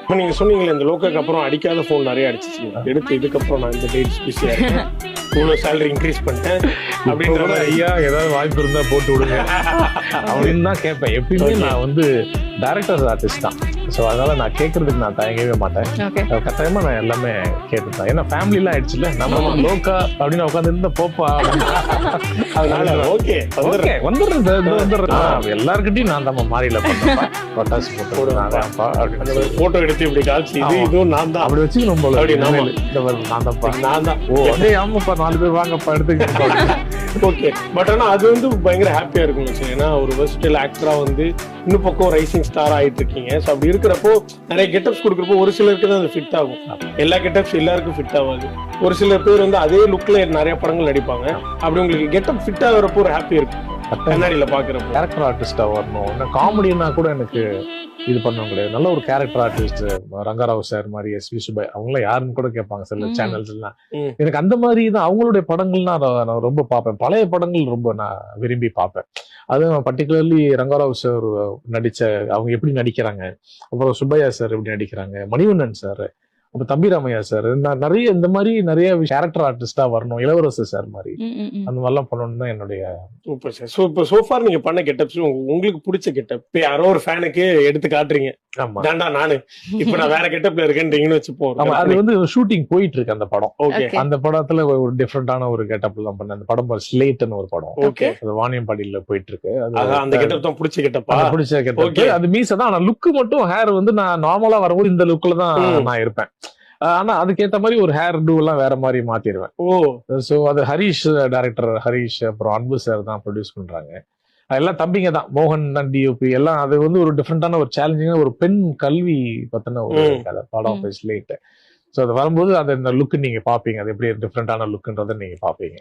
இப்போ நீங்க சொன்னீங்களே இந்த லோக்காக்கு அப்புறம் அடிக்காத ஃபோன் நிறைய அடிச்சிச்சு எடுத்து இதுக்கப்புறம் நான் இந்த டேட்ஸ் பிஸியா இருக்கேன் இவ்வளோ சேலரி இன்க்ரீஸ் பண்ணிட்டேன் அப்படின்ற மாதிரி ஐயா ஏதாவது வாய்ப்பு இருந்தா போட்டு விடுங்க அப்படின்னு தான் கேட்பேன். எப்பயுமே நான் வந்து டைரக்டர் ஆர்டிஸ்ட் தான். ஸோ அதனால நான் கேட்கறதுக்கு நான் தயங்கவே மாட்டேன். கட்டாயமா நான் எல்லாமே கேட்டுட்டேன். ஏன்னா ஃபேமிலிலாம் ஆயிடுச்சுல, நம்ம லோக்கா அப்படின்னு உட்காந்து இருந்த போப்பா அதனால ஓகே ஓகே வந்துடுறேன் எல்லாருக்கிட்டையும் நான் தான் மாறியில பண்ணப்பா பட்டாசு போட்டு போட்டோ எடுத்து இப்படி காட்சி இதுவும் நான் தான் அப்படி வச்சுக்கணும் போல. அப்படி நான் தான்ப்பா நான் தான் ஓ அதே ஆமாப்பா 4 பேர் வாங்கப்பா எடுத்துக்கிட்டு ஓகே. பட் ஆனா அது வந்து பயங்கர ஹாப்பியா இருக்கும் சார். ஏன்னா ஒரு வெர்சடைல் ஆக்டரா வந்து இன்னும் பக்கம் ரைசிங் ஸ்டார் ஆயிட்டு இருக்கீங்க. ஸோ அப்படி இருக்கிறப்போ நிறைய கெட்டப்ஸ் கொடுக்குறப்போ ஒரு சிலருக்கு தான் அது ஃபிட் ஆகும். எல்லா கெட்டப்ஸ் எல்லாருக்கும் ஃபிட் ஆகாது. ஒரு சில பேர் வந்து அதே லுக்ல நிறைய படங்கள் நடிப்பாங்க. அப்படி உங்களுக்கு கெட்டப் ஃபிட் ஆகுறப்போ ஒரு ஹாப்பி இருக்கும் கண்ணாடியில பாக்குறப்போ. கேரக்டர் ஆர்டிஸ்டா வரணும். காமெடினா கூட எனக்கு இது பண்ணவும் கிடையாது. நல்ல ஒரு கேரக்டர் ஆர்டிஸ்ட் ரங்கராவ் சார் மாதிரி, எஸ்வி சுப்பையா அவங்களாம் யாருன்னு கூட கேட்பாங்க சில சேனல்ஸ் எல்லாம். எனக்கு அந்த மாதிரி தான் அவங்களுடைய படங்கள்னா நான் ரொம்ப பார்ப்பேன். பழைய படங்கள் ரொம்ப நான் விரும்பி பார்ப்பேன். அதுவும் பர்டிகுலர்லி ரங்கராவ் சார் நடிச்ச அவங்க எப்படி நடிக்கிறாங்க, அப்புறம் சுப்பையா சார் எப்படி நடிக்கிறாங்க, மணிவண்ணன் சார், அப்புறம் தம்பிராமையா சார், நிறைய இந்த மாதிரி நிறைய கேரக்டர் ஆர்டிஸ்டா வரணும். இளவரசர் சார் மாதிரி அந்த மாதிரிலாம் பண்ணணும் தான் என்னுடைய. Super sir. ஸோ இப்போ சோஃபார் நீங்க பண்ண கெட்டப்ஸ் உங்களுக்கு பிடிச்ச கெட்டப் இப்போ யாரோ ஒரு ஃபேனுக்கு எடுத்து காட்டுறீங்க, தாண்டா நானு இப்ப நான் வேற கெட்டப்ல இருக்கேன்னு வச்சு போறோம். அது வந்து ஷூட்டிங் போயிட்டு இருக்கு அந்த படம். ஓகே. அந்த படத்துல ஒரு டிஃப்ரெண்டான ஒரு கெட்டப் தான் பண்ண. அந்த படம் ஸ்லேட்னு ஒரு படம். ஓகே. அது வாணியம்பாடியில போயிட்டு இருக்கு. அந்த கெட்டப் தான் பிடிச்ச கெட்டப்பா. பிடிச்ச கெட்டப் அது மீச தான். ஆனா லுக் மட்டும் ஹேர் வந்து நான் நார்மலா வரும்போது இந்த லுக்ல தான் நான் இருப்பேன். ஆனா அதுக்கேத்த மாதிரி ஒரு ஹேர் டூ எல்லாம் வேற மாதிரி மாத்திடுவேன். சோ அது ஹரிஷ் டைரக்டர் ஹரிஷ் அப்புறம் அன்பு சார் தான் ப்ரொடியூஸ் பண்றாங்க. எல்லாம் தம்பிங்க தான். மோகன் தான் டிஓபி எல்லாம். அது வந்து ஒரு டிஃப்ரெண்டான ஒரு சேலஞ்சிங்கான ஒரு பெண் கல்வி பத்தின ஒரு படம் ஸ்லேட். சோ அது வரும்போது அந்த லுக் நீங்க பாப்பீங்க. அது எப்படி டிஃப்ரெண்டான லுக்ன்றதை நீங்க பாப்பீங்க.